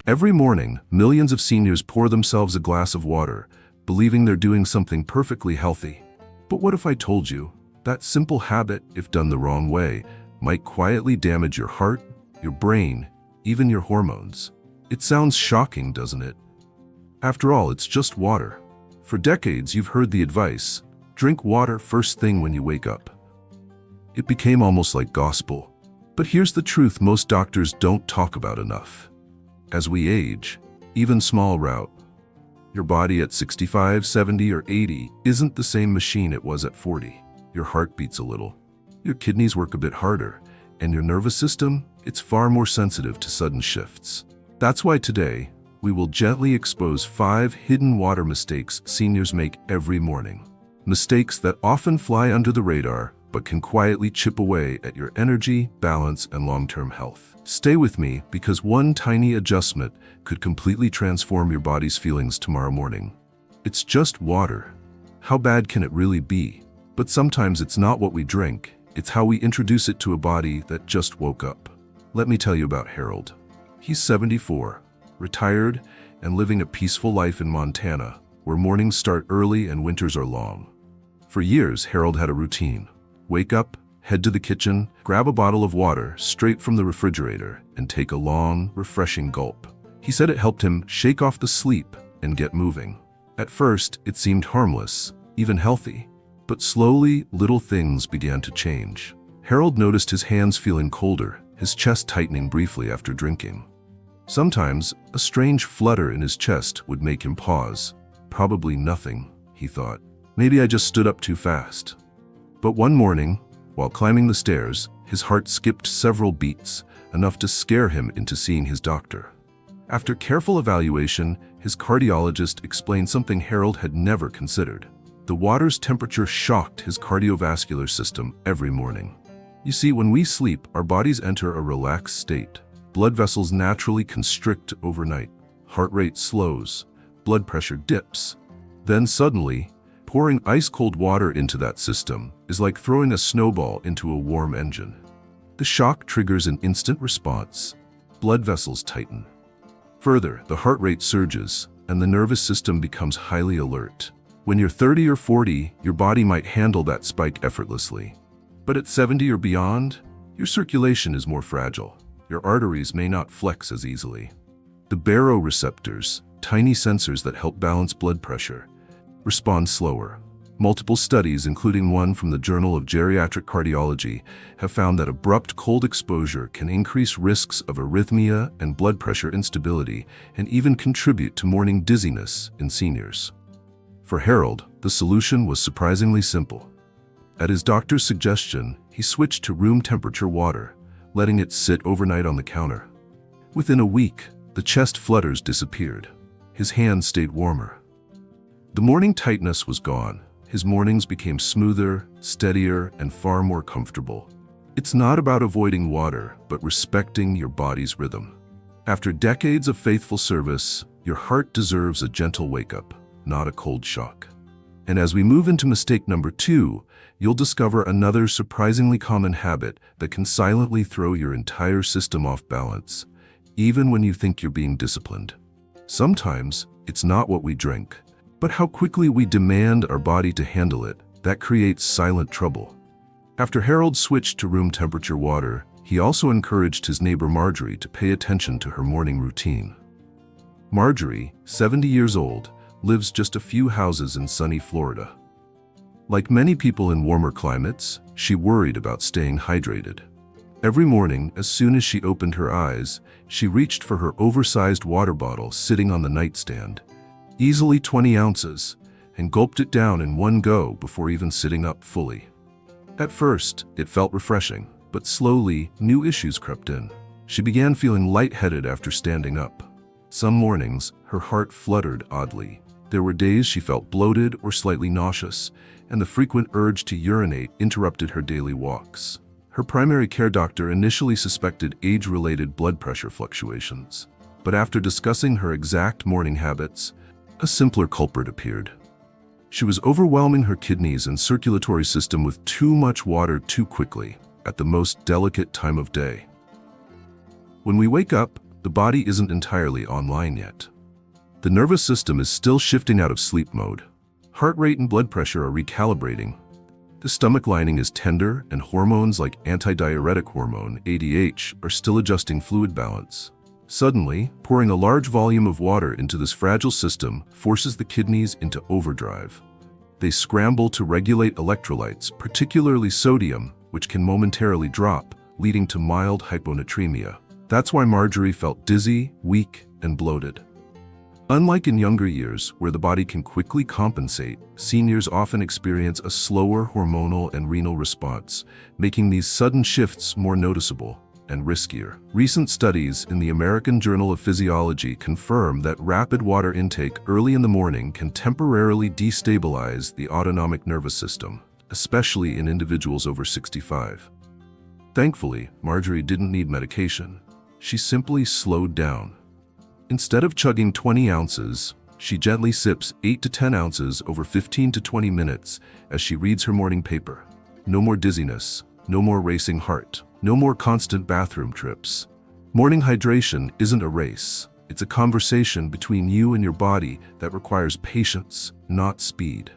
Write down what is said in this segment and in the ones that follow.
Every morning, millions of seniors pour themselves a glass of water, believing they're doing something perfectly healthy. But what if I told you that simple habit, if done the wrong way, might quietly damage your heart, your brain, even your hormones? It sounds shocking, doesn't it? After all, it's just water. For decades, you've heard the advice, drink water first thing when you wake up. It became almost like gospel. But here's the truth most doctors don't talk about enough. As we age, even small route, your body at 65, 70, or 80 isn't the same machine it was at 40. Your heart beats a little, your kidneys work a bit harder, and your nervous system, it's far more sensitive to sudden shifts. That's why today, we will gently expose 5 hidden water mistakes seniors make every morning. Mistakes that often fly under the radar, but can quietly chip away at your energy, balance, and long-term health. Stay with me because one tiny adjustment could completely transform your body's feelings tomorrow morning. It's just water. How bad can it really be? But sometimes it's not what we drink, it's how we introduce it to a body that just woke up. Let me tell you about Harold. He's 74, retired, and living a peaceful life in Montana, where mornings start early and winters are long. For years, Harold had a routine. Wake up, head to the kitchen, grab a bottle of water straight from the refrigerator, and take a long, refreshing gulp. He said it helped him shake off the sleep and get moving. At first, it seemed harmless, even healthy. But slowly, little things began to change. Harold noticed his hands feeling colder, his chest tightening briefly after drinking. Sometimes, a strange flutter in his chest would make him pause. Probably nothing, he thought. Maybe I just stood up too fast. But one morning, while climbing the stairs, his heart skipped several beats, enough to scare him into seeing his doctor. After careful evaluation, his cardiologist explained something Harold had never considered. The water's temperature shocked his cardiovascular system every morning. You see, when we sleep, our bodies enter a relaxed state. Blood vessels naturally constrict overnight. Heart rate slows. Blood pressure dips. Then suddenly, pouring ice-cold water into that system is like throwing a snowball into a warm engine. The shock triggers an instant response. Blood vessels tighten. Further, the heart rate surges, and the nervous system becomes highly alert. When you're 30 or 40, your body might handle that spike effortlessly. But at 70 or beyond, your circulation is more fragile. Your arteries may not flex as easily. The baroreceptors, tiny sensors that help balance blood pressure, respond slower. Multiple studies, including one from the Journal of Geriatric Cardiology, have found that abrupt cold exposure can increase risks of arrhythmia and blood pressure instability and even contribute to morning dizziness in seniors. For Harold, the solution was surprisingly simple. At his doctor's suggestion, he switched to room temperature water, letting it sit overnight on the counter. Within a week, the chest flutters disappeared. His hands stayed warmer. The morning tightness was gone. His mornings became smoother, steadier, and far more comfortable. It's not about avoiding water, but respecting your body's rhythm. After decades of faithful service, your heart deserves a gentle wake-up, not a cold shock. And as we move into mistake number 2, you'll discover another surprisingly common habit that can silently throw your entire system off balance, even when you think you're being disciplined. Sometimes, it's not what we drink, but how quickly we demand our body to handle it that creates silent trouble. After Harold switched to room temperature water, he also encouraged his neighbor Marjorie to pay attention to her morning routine. Marjorie, 70 years old, lives just a few houses in sunny Florida. Like many people in warmer climates, she worried about staying hydrated. Every morning, as soon as she opened her eyes, she reached for her oversized water bottle sitting on the nightstand, easily 20 ounces, and gulped it down in one go before even sitting up fully. At first, it felt refreshing, but slowly, new issues crept in. She began feeling lightheaded after standing up. Some mornings, her heart fluttered oddly. There were days she felt bloated or slightly nauseous, and the frequent urge to urinate interrupted her daily walks. Her primary care doctor initially suspected age-related blood pressure fluctuations, but after discussing her exact morning habits, a simpler culprit appeared. She was overwhelming her kidneys and circulatory system with too much water too quickly, at the most delicate time of day. When we wake up, the body isn't entirely online yet. The nervous system is still shifting out of sleep mode. Heart rate and blood pressure are recalibrating. The stomach lining is tender, and hormones like antidiuretic hormone, ADH, are still adjusting fluid balance. Suddenly, pouring a large volume of water into this fragile system forces the kidneys into overdrive. They scramble to regulate electrolytes, particularly sodium, which can momentarily drop, leading to mild hyponatremia. That's why Marjorie felt dizzy, weak, and bloated. Unlike in younger years, where the body can quickly compensate, seniors often experience a slower hormonal and renal response, making these sudden shifts more noticeable and riskier. Recent studies in the American Journal of Physiology confirm that rapid water intake early in the morning can temporarily destabilize the autonomic nervous system, especially in individuals over 65. Thankfully, Marjorie didn't need medication. She simply slowed down. Instead of chugging 20 ounces, she gently sips 8 to 10 ounces over 15 to 20 minutes as she reads her morning paper. No more dizziness, no more racing heart, no more constant bathroom trips. Morning hydration isn't a race. It's a conversation between you and your body that requires patience, not speed.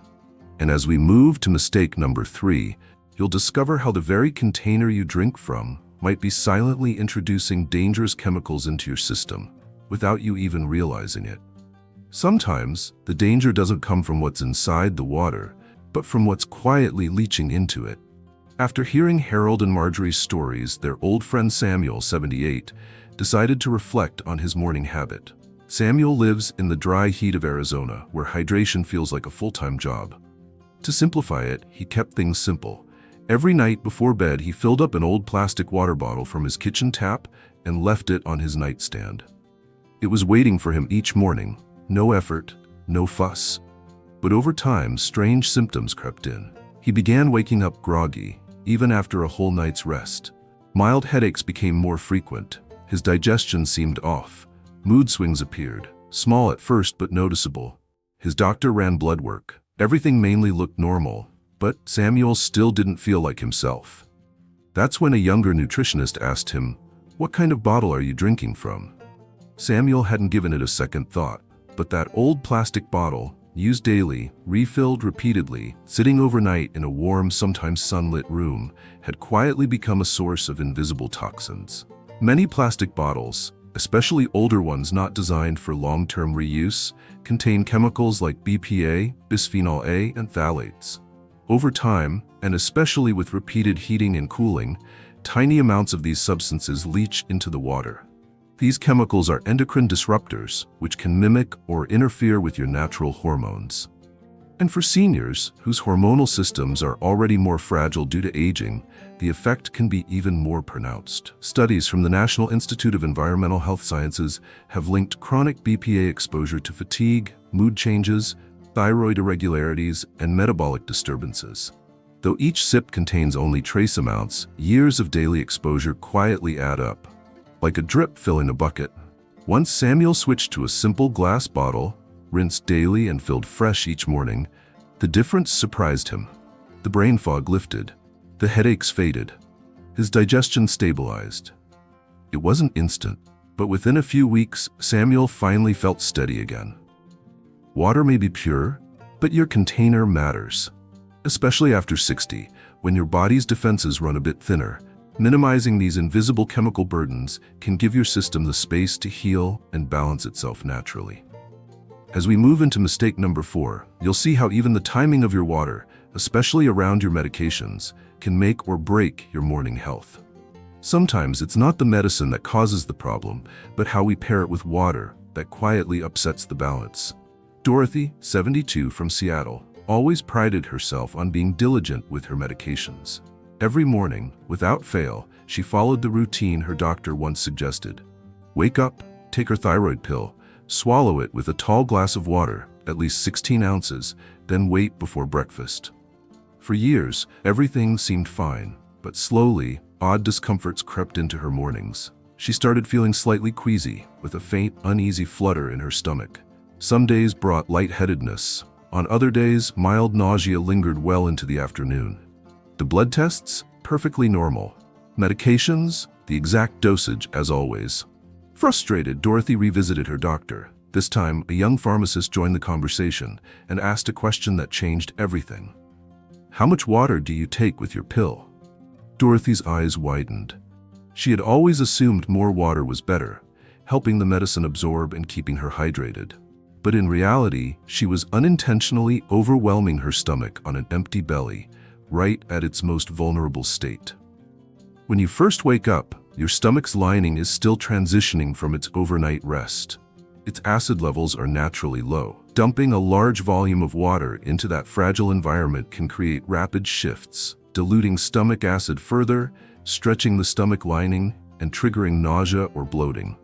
And as we move to mistake number 3, you'll discover how the very container you drink from might be silently introducing dangerous chemicals into your system, without you even realizing it. Sometimes, the danger doesn't come from what's inside the water, but from what's quietly leaching into it. After hearing Harold and Marjorie's stories, their old friend Samuel, 78, decided to reflect on his morning habit. Samuel lives in the dry heat of Arizona, where hydration feels like a full-time job. To simplify it, he kept things simple. Every night before bed, he filled up an old plastic water bottle from his kitchen tap and left it on his nightstand. It was waiting for him each morning, no effort, no fuss. But over time, strange symptoms crept in. He began waking up groggy, even after a whole night's rest. Mild headaches became more frequent. His digestion seemed off. Mood swings appeared, small at first but noticeable. His doctor ran blood work. Everything mainly looked normal, but Samuel still didn't feel like himself. That's when a younger nutritionist asked him, "What kind of bottle are you drinking from?" Samuel hadn't given it a second thought, but that old plastic bottle, used daily, refilled repeatedly, sitting overnight in a warm, sometimes sunlit room, had quietly become a source of invisible toxins. Many plastic bottles, especially older ones not designed for long-term reuse, contain chemicals like BPA, bisphenol A, and phthalates. Over time, and especially with repeated heating and cooling, tiny amounts of these substances leach into the water. These chemicals are endocrine disruptors, which can mimic or interfere with your natural hormones. And for seniors, whose hormonal systems are already more fragile due to aging, the effect can be even more pronounced. Studies from the National Institute of Environmental Health Sciences have linked chronic BPA exposure to fatigue, mood changes, thyroid irregularities, and metabolic disturbances. Though each sip contains only trace amounts, years of daily exposure quietly add up, like a drip filling a bucket. Once Samuel switched to a simple glass bottle, rinsed daily and filled fresh each morning, the difference surprised him. The brain fog lifted. The headaches faded. His digestion stabilized. It wasn't instant, but within a few weeks, Samuel finally felt steady again. Water may be pure, but your container matters. Especially after 60, when your body's defenses run a bit thinner, minimizing these invisible chemical burdens can give your system the space to heal and balance itself naturally. As we move into mistake number 4, you'll see how even the timing of your water, especially around your medications, can make or break your morning health. Sometimes it's not the medicine that causes the problem, but how we pair it with water that quietly upsets the balance. Dorothy, 72, from Seattle, always prided herself on being diligent with her medications. Every morning, without fail, she followed the routine her doctor once suggested. Wake up, take her thyroid pill, swallow it with a tall glass of water, at least 16 ounces, then wait before breakfast. For years, everything seemed fine, but slowly, odd discomforts crept into her mornings. She started feeling slightly queasy, with a faint, uneasy flutter in her stomach. Some days brought lightheadedness. On other days, mild nausea lingered well into the afternoon. The blood tests? Perfectly normal. Medications? The exact dosage, as always. Frustrated, Dorothy revisited her doctor. This time, a young pharmacist joined the conversation and asked a question that changed everything. "How much water do you take with your pill?" Dorothy's eyes widened. She had always assumed more water was better, helping the medicine absorb and keeping her hydrated. But in reality, she was unintentionally overwhelming her stomach on an empty belly, right at its most vulnerable state. When you first wake up, your stomach's lining is still transitioning from its overnight rest. Its acid levels are naturally low. Dumping a large volume of water into that fragile environment can create rapid shifts, diluting stomach acid further, stretching the stomach lining, and triggering nausea or bloating.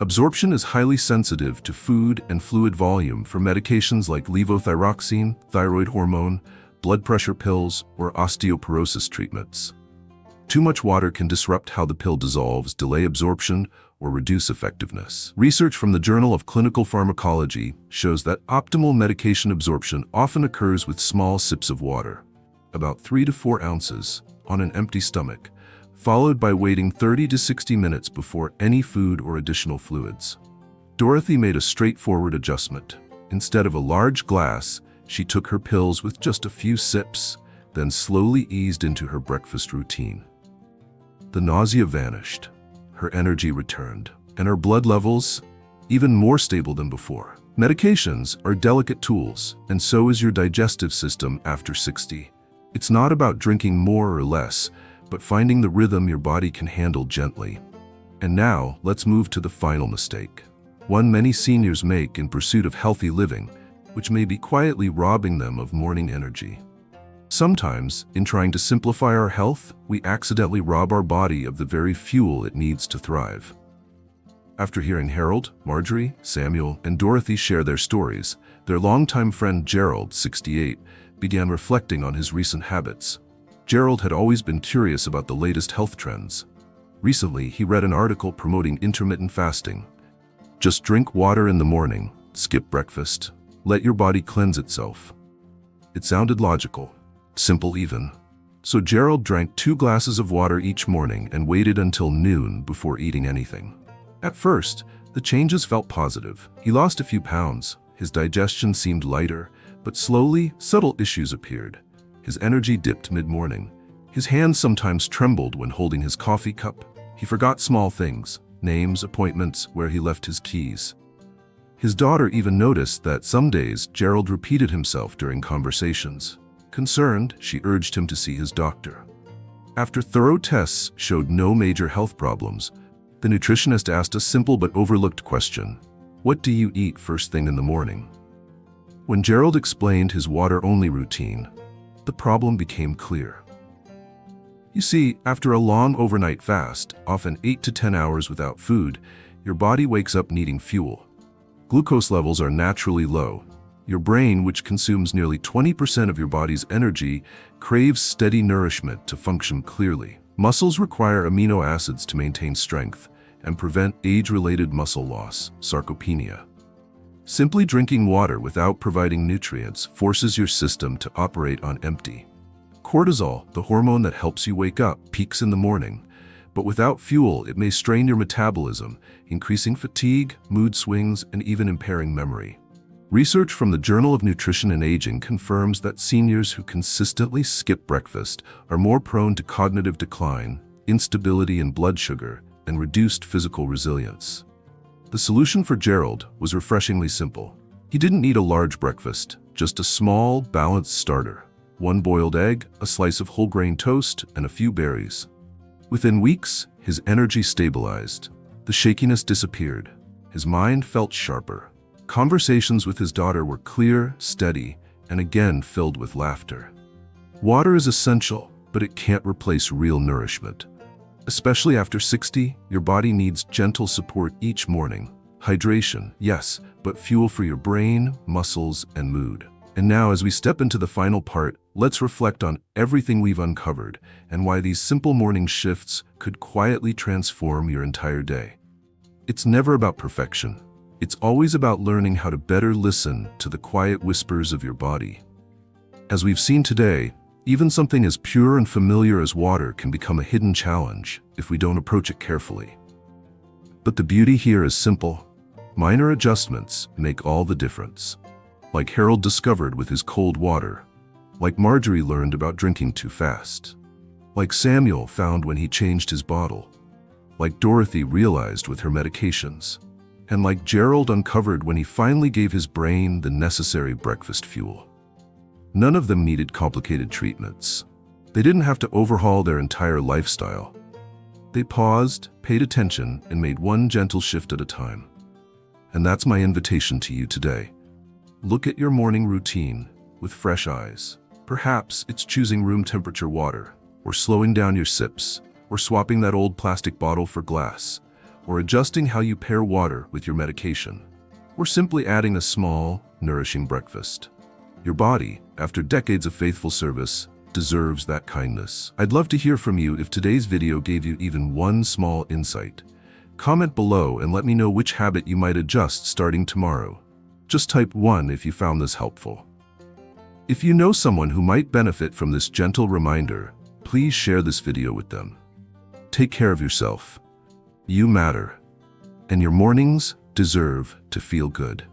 Absorption is highly sensitive to food and fluid volume for medications like levothyroxine, thyroid hormone, blood pressure pills, or osteoporosis treatments. Too much water can disrupt how the pill dissolves, delay absorption, or reduce effectiveness. Research from the Journal of Clinical Pharmacology shows that optimal medication absorption often occurs with small sips of water, about 3 to 4 ounces, on an empty stomach, followed by waiting 30 to 60 minutes before any food or additional fluids. Dorothy made a straightforward adjustment. Instead of a large glass, she took her pills with just a few sips, then slowly eased into her breakfast routine. The nausea vanished, her energy returned, and her blood levels even more stable than before. Medications are delicate tools, and so is your digestive system after 60. It's not about drinking more or less, but finding the rhythm your body can handle gently. And now, let's move to the final mistake, one many seniors make in pursuit of healthy living, which may be quietly robbing them of morning energy. Sometimes, in trying to simplify our health, we accidentally rob our body of the very fuel it needs to thrive. After hearing Harold, Marjorie, Samuel, and Dorothy share their stories, their longtime friend Gerald, 68, began reflecting on his recent habits. Gerald had always been curious about the latest health trends. Recently, he read an article promoting intermittent fasting. Just drink water in the morning, skip breakfast, let your body cleanse itself. It sounded logical. Simple even. So Gerald drank 2 glasses of water each morning and waited until noon before eating anything. At first, the changes felt positive. He lost a few pounds, his digestion seemed lighter, but slowly, subtle issues appeared. His energy dipped mid-morning. His hands sometimes trembled when holding his coffee cup. He forgot small things, names, appointments, where he left his keys. His daughter even noticed that some days Gerald repeated himself during conversations. Concerned, she urged him to see his doctor. After thorough tests showed no major health problems, the nutritionist asked a simple but overlooked question: "What do you eat first thing in the morning?" When Gerald explained his water-only routine, the problem became clear. You see, after a long overnight fast, often 8 to 10 hours without food, your body wakes up needing fuel. Glucose levels are naturally low. Your brain, which consumes nearly 20% of your body's energy, craves steady nourishment to function clearly. Muscles require amino acids to maintain strength and prevent age-related muscle loss, sarcopenia. Simply drinking water without providing nutrients forces your system to operate on empty. Cortisol, the hormone that helps you wake up, peaks in the morning, but without fuel, it may strain your metabolism, increasing fatigue, mood swings, and even impairing memory. Research from the Journal of Nutrition and Aging confirms that seniors who consistently skip breakfast are more prone to cognitive decline, instability in blood sugar, and reduced physical resilience. The solution for Gerald was refreshingly simple. He didn't need a large breakfast, just a small, balanced starter. 1 boiled egg, a slice of whole grain toast, and a few berries. Within weeks, his energy stabilized. The shakiness disappeared. His mind felt sharper. Conversations with his daughter were clear, steady, and again filled with laughter. Water is essential, but it can't replace real nourishment. Especially after 60, your body needs gentle support each morning. Hydration, yes, but fuel for your brain, muscles, and mood. And now, as we step into the final part, let's reflect on everything we've uncovered and why these simple morning shifts could quietly transform your entire day. It's never about perfection. It's always about learning how to better listen to the quiet whispers of your body. As we've seen today, even something as pure and familiar as water can become a hidden challenge if we don't approach it carefully. But the beauty here is simple. Minor adjustments make all the difference. Like Harold discovered with his cold water. Like Marjorie learned about drinking too fast. Like Samuel found when he changed his bottle. Like Dorothy realized with her medications. And like Gerald uncovered when he finally gave his brain the necessary breakfast fuel. None of them needed complicated treatments. They didn't have to overhaul their entire lifestyle. They paused, paid attention, and made one gentle shift at a time. And that's my invitation to you today. Look at your morning routine with fresh eyes. Perhaps it's choosing room temperature water, or slowing down your sips, or swapping that old plastic bottle for glass, or adjusting how you pair water with your medication, or simply adding a small, nourishing breakfast. Your body, after decades of faithful service, deserves that kindness. I'd love to hear from you if today's video gave you even one small insight. Comment below and let me know which habit you might adjust starting tomorrow. Just type 1 if you found this helpful. If you know someone who might benefit from this gentle reminder, please share this video with them. Take care of yourself. You matter. And your mornings deserve to feel good.